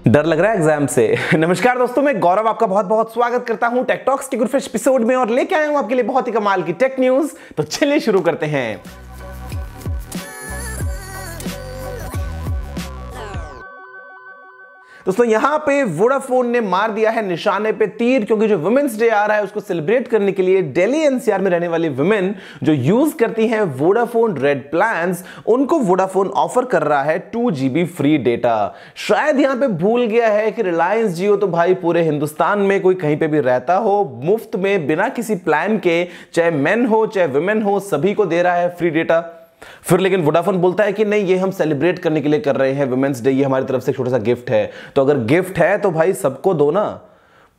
डर लग रहा है एग्जाम से। नमस्कार दोस्तों, मैं गौरव आपका बहुत बहुत स्वागत करता हूं टेक टॉक्स के गुड एपिसोड में और लेके आया हूं आपके लिए बहुत ही कमाल की टेक न्यूज। तो चलिए शुरू करते हैं। दोस्तों यहां पे वोडाफोन ने मार दिया है निशाने पे तीर, क्योंकि जो वुमेन्स डे आ रहा है उसको सेलिब्रेट करने के लिए दिल्ली एनसीआर में रहने वाली वुमेन जो यूज करती हैं वोडाफोन रेड प्लान्स, उनको वोडाफोन ऑफर कर रहा है 2 GB फ्री डेटा। शायद यहां पे भूल गया है कि रिलायंस जियो तो भाई पूरे हिंदुस्तान में कोई कहीं पे भी रहता हो मुफ्त में बिना किसी प्लान के, चाहे मेन हो चाहे वुमेन हो, सभी को दे रहा है फ्री डेटा। फिर लेकिन वोडाफोन बोलता है कि नहीं, ये हम सेलिब्रेट करने के लिए कर रहे हैं वुमेन्स डे, ये हमारी तरफ से छोटा सा गिफ्ट है। तो अगर गिफ्ट है तो भाई सबको दो ना।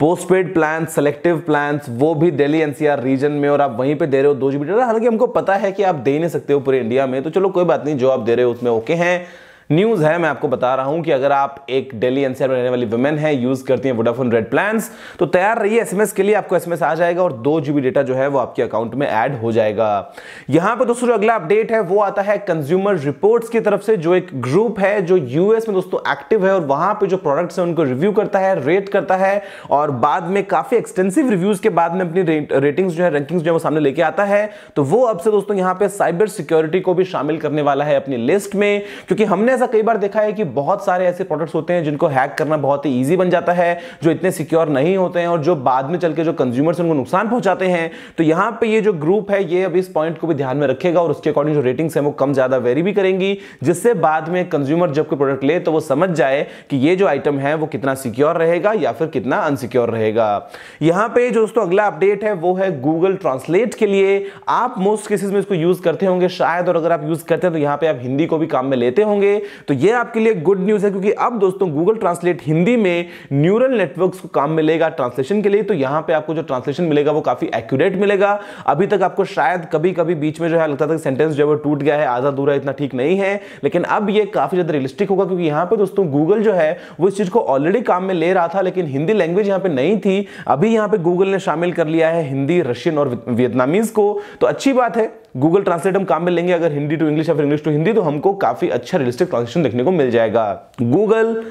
पोस्टपेड प्लान, सेलेक्टिव प्लान्स, वो भी दिल्ली एनसीआर रीजन में, और आप वहीं पे दे रहे हो 2 GB डेटा। हालांकि हमको पता है कि आप दे ही नहीं सकते हो पूरे इंडिया में, तो चलो कोई बात नहीं, जो आप दे रहे हो उसमें ओके हैं। न्यूज है, मैं आपको बता रहा हूं कि अगर आप एक दिल्ली एनसीआर में रहने वाली वुमेन है, यूज करती हैं वोडाफोन रेड प्लान्स, तो तैयार रहिए एसएमएस के लिए। आपको एसएमएस आ जाएगा और 2 GB डेटा जो है वो आपके अकाउंट में ऐड हो जाएगा। यहां पे दोस्तों जो अगला अपडेट है वो आता है कंज्यूमर रिपोर्ट्स की तरफ से, जो एक ग्रुप है जो यूएस में दोस्तों एक्टिव है और वहां पे जो प्रोडक्ट्स है उनको रिव्यू करता है, रेट करता है और बाद में काफी एक्सटेंसिव रिव्यूज के बाद में अपनी रेटिंग्स जो है, रैंकिंग्स जो है वो सामने लेके आता है। तो वो अब से दोस्तों यहां पे साइबर सिक्योरिटी को भी शामिल करने वाला है अपनी लिस्ट में, क्योंकि हमने ऐसा कई बार देखा है कि बहुत सारे ऐसे प्रोडक्ट्स होते हैं जिनको हैक करना बहुत ही इजी बन जाता है, जो इतने सिक्योर नहीं होते हैं और जो बाद में चल के जो कंज्यूमर्स उनको नुकसान पहुंचाते हैं। तो यहां पे ये जो ग्रुप है ये अब इस पॉइंट को भी ध्यान में रखेगा और उसके अकॉर्डिंग जो रेटिंग्स है वो कम ज्यादा वेरी भी करेंगी, जिससे बाद में कंज्यूमर जब कोई प्रोडक्ट ले तो वो समझ जाए कि ये जो आइटम है वो कितना सिक्योर रहेगा या फिर कितना अनसिक्योर रहेगा। यहां पे जो दोस्तों अगला अपडेट है वो है गूगल ट्रांसलेट के लिए। आप मोस्ट केसेस में इसको यूज करते होंगे शायद, और अगर आप यूज करते हैं तो यहां पे आप हिंदी को भी काम में लेते होंगे। तो ये आपके लिए गुड न्यूज है, क्योंकि अब दोस्तों गूगल ट्रांसलेट हिंदी में न्यूरल नेटवर्क्स को काम मिलेगा ट्रांसलेशन के लिए। तो यहां पे आपको जो ट्रांसलेशन मिलेगा वो काफी एक्यूरेट मिलेगा। अभी तक आपको शायद कभी कभी बीच में जो है लगता था कि सेंटेंस जो है वो टूट गया है, आधा अधूरा, इतना ठीक नहीं है, लेकिन अब ये काफी ज्यादा रियलिस्टिक होगा, क्योंकि यहां पे दोस्तों गूगल जो है वो इस चीज को ऑलरेडी काम में ले रहा था, लेकिन हिंदी लैंग्वेज यहां पे नहीं थी। अभी यहां पे गूगल ने शामिल कर लिया है हिंदी, रशियन और वियतनामीज को। तो अच्छी बात है, गूगल ट्रांसलेट हम काम में लेंगे। अगर हिंदी टू इंग्लिश या फिर इंग्लिश टू हिंदी, तो हमको काफी अच्छा रियलिस्टिक ट्रांसलेशन देखने को मिल जाएगा। गूगल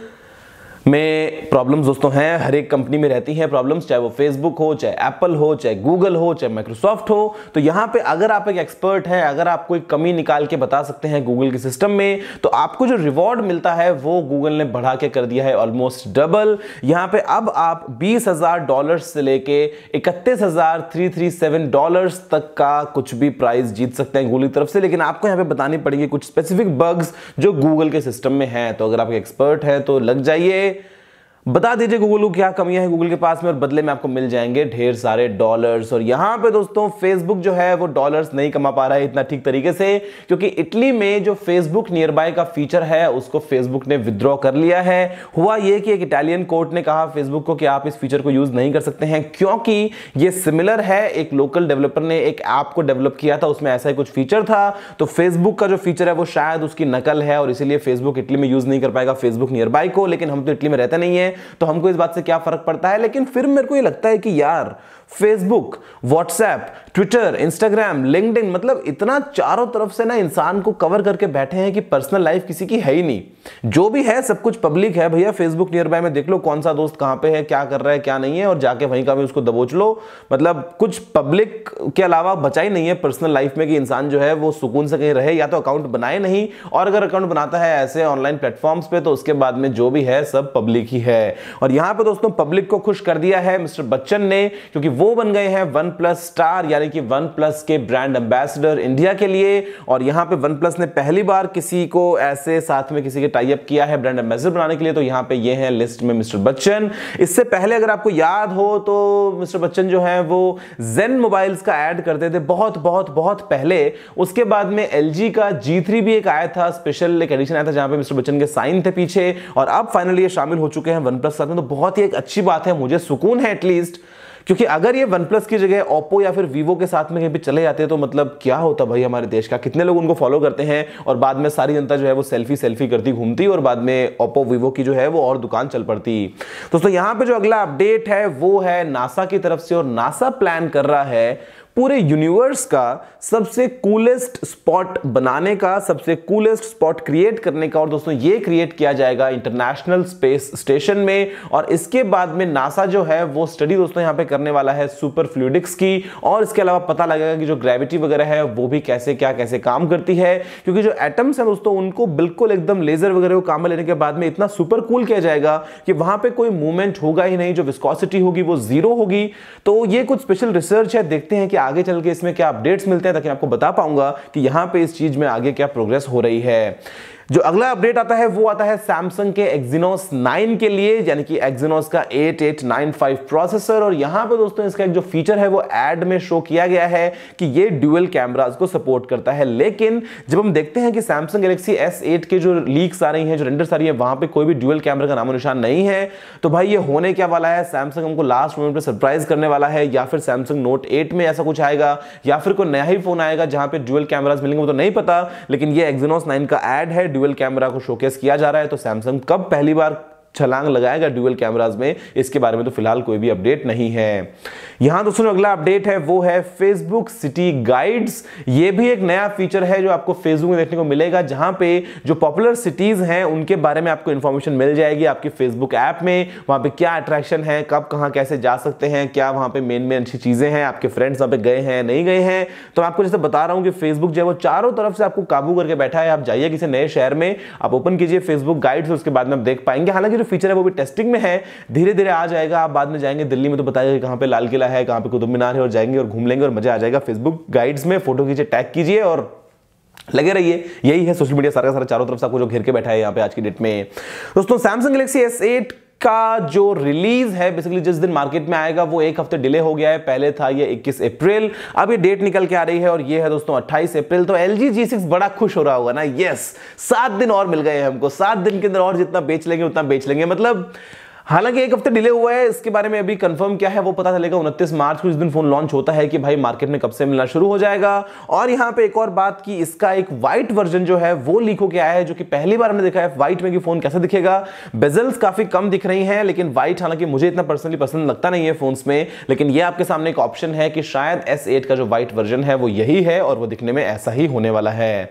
में प्रॉब्लम्स दोस्तों हैं, हर एक कंपनी में रहती हैं प्रॉब्लम्स, चाहे वो फेसबुक हो, चाहे एप्पल हो, चाहे गूगल हो, चाहे माइक्रोसॉफ्ट हो। तो यहां पे अगर आप एक एक्सपर्ट हैं, अगर आप कोई कमी निकाल के बता सकते हैं गूगल के सिस्टम में, तो आपको जो रिवॉर्ड मिलता है वो गूगल ने बढ़ा के कर दिया है ऑलमोस्ट डबल। यहां पे अब आप $20,000 से लेके $31,337 तक का कुछ भी प्राइस जीत सकते हैं गूगल की तरफ से, लेकिन आपको यहां पे बतानी पड़ेगी कुछ स्पेसिफिक बग्स जो गूगल के सिस्टम में हैं। तो अगर आप एक एक्सपर्ट हैं तो लग जाइए, बता दीजिए गूगल को क्या कमियां हैं गूगल के पास में, और बदले में आपको मिल जाएंगे ढेर सारे डॉलर्स। और यहां पे दोस्तों फेसबुक जो है वो डॉलर्स नहीं कमा पा रहा है इतना ठीक तरीके से, क्योंकि इटली में जो फेसबुक नियर बाय का फीचर है उसको फेसबुक ने विथड्रॉ कर लिया है। हुआ ये कि एक इटालियन कोर्ट ने कहा फेसबुक को कि आप इस फीचर को यूज नहीं कर सकते हैं, क्योंकि ये सिमिलर है, एक लोकल डेवलपर ने एक ऐप को डेवलप किया था, उसमें ऐसा ही कुछ फीचर था। तो फेसबुक का जो फीचर है वो शायद उसकी नकल है और इसीलिए फेसबुक इटली में यूज नहीं कर पाएगा फेसबुक नियर बाय को। लेकिन हम तो इटली में रहते नहीं है, तो हमको इस बात से क्या फर्क पड़ता है। लेकिन फिर मेरे को ये लगता है कि यार Facebook, WhatsApp, Twitter, Instagram, LinkedIn, मतलब इतना चारों तरफ से ना इंसान को कवर करके बैठे हैं कि पर्सनल लाइफ किसी की है ही नहीं। जो भी है सब कुछ पब्लिक है भैया। फेसबुक नियर बाय में देख लो कौन सा दोस्त कहां पे है, क्या कर रहा है, क्या नहीं है, और जाके वहीं का भी उसको दबोच लो। मतलब कुछ पब्लिक के अलावा बचा ही नहीं है पर्सनल लाइफ में कि इंसान जो है वो सुकून से कहीं रहे, या तो अकाउंट बनाए नहीं, और अगर अकाउंट बनाता है ऐसे ऑनलाइन प्लेटफॉर्म्स पे तो उसके बाद में जो भी है सब पब्लिक ही है। और यहां पे दोस्तों पब्लिक को खुश कर दिया है मिस्टर बच्चन ने, क्योंकि वो बन गए हैं वन प्लस स्टार, यानी कि वन प्लस के ब्रांड एम्बेसडर इंडिया के लिए। और यहां पे वन प्लस ने पहली बार किसी को ऐसे साथ में किसी के टाई अप किया है ब्रांड एम्बेसडर बनाने के लिए। तो यहां पे ये है लिस्ट में मिस्टर बच्चन। इससे पहले अगर आपको याद हो तो मिस्टर बच्चन जो है वो जेन मोबाइल्स का ऐड करते थे बहुत बहुत बहुत पहले। उसके बाद में एलजी का G3 भी एक आया था, स्पेशल एक एडिशन आया था जहां पे मिस्टर बच्चन के साइन थे पीछे, और अब फाइनली ये शामिल हो चुके हैं वन प्लस साथ में। तो बहुत ही एक अच्छी बात है, मुझे सुकून है एटलीस्ट, क्योंकि अगर ये वन प्लस की जगह ओप्पो या फिर वीवो के साथ में कहीं भी चले जाते तो मतलब क्या होता भाई हमारे देश का। कितने लोग उनको फॉलो करते हैं और बाद में सारी जनता जो है वो सेल्फी करती घूमती, और बाद में ओप्पो वीवो की जो है वो और दुकान चल पड़ती। दोस्तों यहां पे जो अगला अपडेट है वो है नासा की तरफ से, और नासा प्लान कर रहा है पूरे यूनिवर्स का सबसे कूलेस्ट स्पॉट बनाने का, सबसे कूलेस्ट स्पॉट क्रिएट करने का। और दोस्तों ये क्रिएट किया जाएगा इंटरनेशनल स्पेस स्टेशन में, और इसके बाद में नासा जो है वो स्टडी दोस्तों यहां पे करने वाला है सुपर फ्लूइडिक्स की, और इसके अलावा पता लगेगा कि जो ग्रेविटी वगैरह है वो भी कैसे काम करती है, क्योंकि जो एटम्स हैं दोस्तों उनको बिल्कुल एकदम लेजर वगैरह को काम में लेने के बाद में इतना सुपर कूल किया जाएगा कि वहां पे कोई मूवमेंट होगा ही नहीं, जो विस्कोसिटी होगी वो जीरो होगी। तो ये कुछ स्पेशल रिसर्च है, देखते हैं कि आगे चल के इसमें क्या अपडेट्स मिलते हैं, ताकि आपको बता पाऊंगा कि यहां पे इस चीज में आगे क्या प्रोग्रेस हो रही है। जो अगला अपडेट आता है वो आता है सैमसंग के Exynos 9 के लिए, यानी कि Exynos का 8895 प्रोसेसर। और यहां पे दोस्तों इसका एक जो फीचर है वो ऐड में शो किया गया है कि ये ड्यूअल कैमरास को सपोर्ट करता है, लेकिन जब हम देखते हैं कि Samsung Galaxy S8 के जो लीक्स आ रही हैं, जो रेंडर्स आ रही है, वहां पे कोई भी ड्यूअल कैमरा का नामो निशान नहीं है। तो भाई ये होने क्या वाला है? सैमसंग हमको लास्ट मोमेंट पे सरप्राइज करने वाला है, या फिर Samsung Note 8 में ऐसा कुछ आएगा, या फिर कोई नया ही फोन आएगा जहां पे ड्यूअल कैमरास मिलेंगे, वो तो नहीं पता। लेकिन ये Exynos 9 का ऐड है, ड्यूअल कैमरा को शोकेस किया जा रहा है। तो सैमसंग कब पहली बार छलांग लगाएगा ड्यूअल कैमरास में, इसके बारे में तो फिलहाल कोई भी अपडेट नहीं है। यहां दोस्तों अगला अपडेट है वो है फेसबुक सिटी गाइड्स। ये भी एक नया फीचर है जो आपको फेसबुक में देखने को मिलेगा, जहां पे जो पॉपुलर सिटीज हैं उनके बारे में आपको इंफॉर्मेशन मिल जाएगी आपकी फेसबुक ऐप में। वहां पे क्या अट्रैक्शन है, कब कहां कैसे जा सकते हैं, क्या वहां पे मेन अच्छी चीजें हैं, आपके फ्रेंड्स वहां पे गए हैं नहीं गए हैं। तो मैं आपको जैसे बता रहा हूं कि फेसबुक जो है वो चारों तरफ से आपको काबू करके बैठा है। आप जाइए किसी नए शहर में, आप ओपन कीजिए फेसबुक गाइड्स, उसके बाद में आप देख पाएंगे। हालांकि जो फीचर है वो भी टेस्टिंग में है, धीरे धीरे आ जाएगा। आप बाद में जाएंगे दिल्ली में तो बताइए कहां पे लाल किला है, कहां पे कुतुब मीनार है, और जाएंगे और घूम लेंगे और मजा आ जाएगा। फेसबुक गाइड्स में फोटो खींचे, टैग कीजिए और लगे रहिए। यही है सोशल मीडिया सारा का सारा चारों तरफ से आपको जो घेर के बैठा है यहाँ पे आज की डेट में। दोस्तों Samsung Galaxy S8 का जो रिलीज है बेसिकली जिस दिन मार्केट में आएगा वो एक हफ्ते डिले हो गया है। पहले था ये 21 अप्रैल, अब ये डेट निकल के आ रही है और ये है दोस्तों 28 अप्रैल। तो LG G6 बड़ा खुश हो रहा होगा ना, यस 7 दिन और मिल गए हैं हमको, 7 दिन के अंदर और जितना बेच लेंगे उतना बेच लेंगे। मतलब हालांकि एक हफ्ते डिले हुआ है, इसके बारे में अभी कंफर्म क्या है वो पता चलेगा 29 मार्च को, जिस दिन फोन लॉन्च होता है कि भाई मार्केट में कब से मिलना शुरू हो जाएगा। और यहां पे एक और बात कि इसका एक व्हाइट वर्जन जो है वो लीक होके आया है, जो कि पहली बार हमने देखा है व्हाइट में कि फोन कैसे दिखेगा। बेजल्स काफी कम दिख रही हैं, लेकिन व्हाइट हालांकि मुझे इतना पर्सनली पसंद लगता नहीं है फोन्स में, लेकिन ये आपके सामने एक ऑप्शन है कि शायद S8 का जो व्हाइट वर्जन है वो यही है और वो दिखने में ऐसा ही होने वाला है।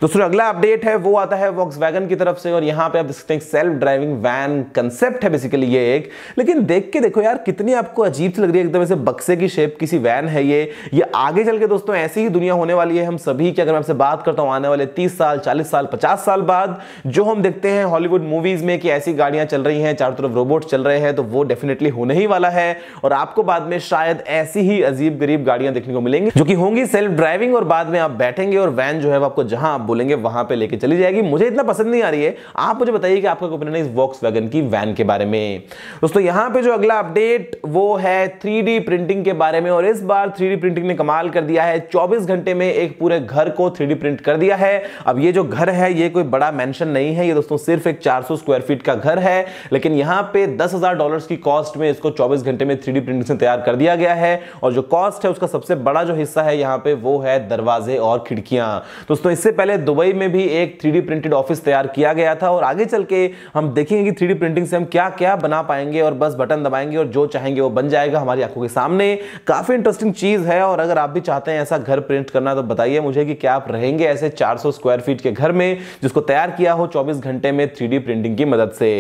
दोस्तों अगला अपडेट है वो आता है Volkswagen की तरफ से, और यहां पे आप देख सकते हैं सेल्फ ड्राइविंग वैन कंसेप्ट है बेसिकली ये एक, लेकिन देख के देखो यार कितनी आपको अजीब सी लग रही है, एकदम ऐसे बक्से की शेप की सी वैन है ये आगे चल के दोस्तों ऐसी ही दुनिया होने वाली है हम सभी की। अगर मैं आपसे बात करता हूं आने वाले 30 साल 40 साल 50 साल बाद, जो हम देखते हैं हॉलीवुड मूवीज में कि ऐसी गाड़ियां चल रही हैं, चारों तरफ रोबोट चल रहे हैं, तो वो डेफिनेटली होने ही वाला है। और आपको बाद में शायद ऐसी ही अजीब गरीब गाड़ियां देखने को मिलेंगी जो कि होंगी सेल्फ ड्राइविंग, और बाद में आप बैठेंगे और वैन जो है वो आपको जहां आप बोलेंगे वहां पे लेके चली जाएगी। मुझे इतना पसंद नहीं आ रही है, आप मुझे बताइए कि आपका ओपिनियन है इस Volkswagen की वैन के बारे में। दोस्तों यहां पे जो अगला अपडेट वो है 3D प्रिंटिंग के बारे में, और इस बार 3D प्रिंटिंग ने कमाल कर दिया है। 24 घंटे में एक पूरे घर को 3D प्रिंट कर दिया है। अब ये जो घर है ये कोई बड़ा मेंशन नहीं है, ये दोस्तों सिर्फ एक 400 स्क्वायर फीट का घर है, लेकिन यहां पे $10,000 की कॉस्ट में इसको 24 घंटे में 3D प्रिंटिंग से तैयार कर दिया गया है। और जो कॉस्ट है उसका सबसे बड़ा जो हिस्सा है यहां पे वो है दरवाजे और खिड़कियां। दोस्तों इससे पहले दुबई में भी एक 3D प्रिंटेड ऑफिस तैयार किया गया था, और आगे चल के हम देखेंगे कि 3D प्रिंटिंग से हम क्या क्या बना पाएंगे, और बस बटन दबाएंगे और जो चाहेंगे वो बन जाएगा हमारी आंखों के सामने। काफी इंटरेस्टिंग चीज है, और अगर आप भी चाहते हैं ऐसा घर प्रिंट करना तो बताइए मुझे कि क्या आप रहेंगे ऐसे 400 स्क्वायर फीट के घर में जिसको तैयार किया हो 24 घंटे में 3D प्रिंटिंग की मदद से।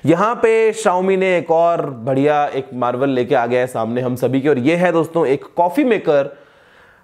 यहां पे Xiaomi ने एक और बढ़िया एक मार्वल लेके आ गया है सामने हम सभी के, और ये है दोस्तों एक कॉफी मेकर।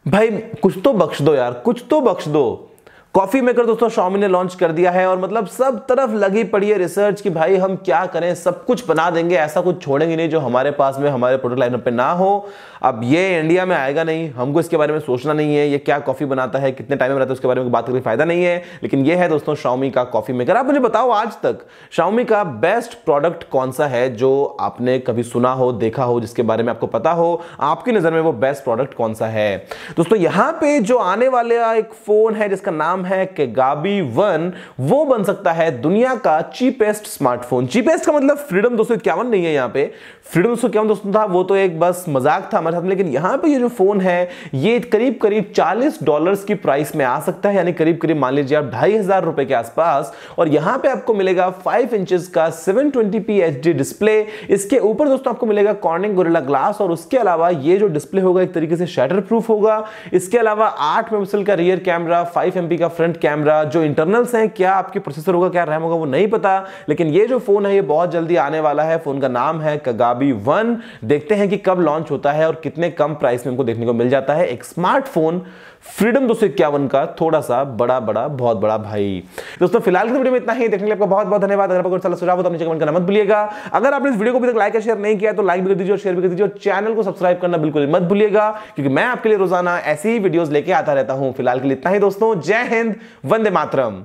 भाई कुछ तो बख्श दो यार, कुछ तो बख्श दो। कॉफी मेकर दोस्तों Xiaomi ने लॉन्च कर दिया है, और मतलब सब तरफ लगी पड़ी है रिसर्च कि भाई हम क्या करें, सब कुछ बना देंगे, ऐसा कुछ छोड़ेंगे नहीं जो हमारे पास में हमारे प्रोडक्ट लाइनअप पे ना हो। अब ये इंडिया में आएगा नहीं, हमको इसके बारे में सोचना नहीं है, ये क्या कॉफी बनाता है, कितने टाइम में बनाता है, उसके बारे में बात करके फायदा नहीं है। लेकिन ये है दोस्तों Xiaomi का कॉफी मेकर। आप मुझे बताओ आज तक Xiaomi का बेस्ट प्रोडक्ट कौन सा है जो आपने कभी सुना हो, देखा हो, जिसके बारे में आपको पता हो, आपकी नजर में वो बेस्ट प्रोडक्ट कौन सा है। दोस्तों यहां पे जो आने वाला एक फोन है जिसका नाम नाम है Kagabi 1, वो बन सकता है दुनिया का चीपेस्ट स्मार्टफोन। चीपेस्ट का मतलब फ्रीडम 251 नहीं है, यहां पे फ्रीडम 251 दोस्तों था, वो तो एक बस मजाक था हमारे साथ में, लेकिन यहां पे ये जो फोन है ये करीब करीब $40 की प्राइस में आ सकता है, यानी करीब करीब मान लीजिए आप ₹2500 के आसपास। और यहां पे आपको मिलेगा 5 इंचेस का 720p HD डिस्प्ले। इसके ऊपर दोस्तों आपको मिलेगा कॉर्निंग गोरिल्ला ग्लास, और उसके अलावा ये जो डिस्प्ले होगा एक तरीके से शटर प्रूफ होगा। इसके अलावा 8 मेगापिक्सल का रियर कैमरा, 5 MP का फ्रंट कैमरा। जो इंटरनल्स हैं, क्या आपके प्रोसेसर होगा, क्या रैम होगा, वो नहीं पता, लेकिन ये जो फोन है ये बहुत जल्दी आने वाला है। फोन का नाम है Kagabi 1। देखते हैं कि कब लॉन्च होता है और कितने कम प्राइस में हमको देखने को मिल जाता है एक स्मार्टफोन फ्रीडम 251 का थोड़ा सा बड़ा बहुत बड़ा भाई। दोस्तों फिलहाल की वीडियो में इतना ही। देखने के लिए आपका बहुत बहुत धन्यवाद। अगर आपको सुझाव हो तो नीचे कमेंट करना मत भूलिएगा। अगर आपने इस वीडियो को अभी तक लाइक या शेयर नहीं किया तो लाइक भी कर दीजिए और शेयर भी कर दीजिए, और चैनल को सब्सक्राइब करना बिल्कुल मत भूलिएगा, क्योंकि मैं आपके लिए रोजाना ऐसी ही वीडियोस लेके आता रहता हूं। फिलहाल के लिए इतना ही दोस्तों। जय हिंद, वंदे मातरम।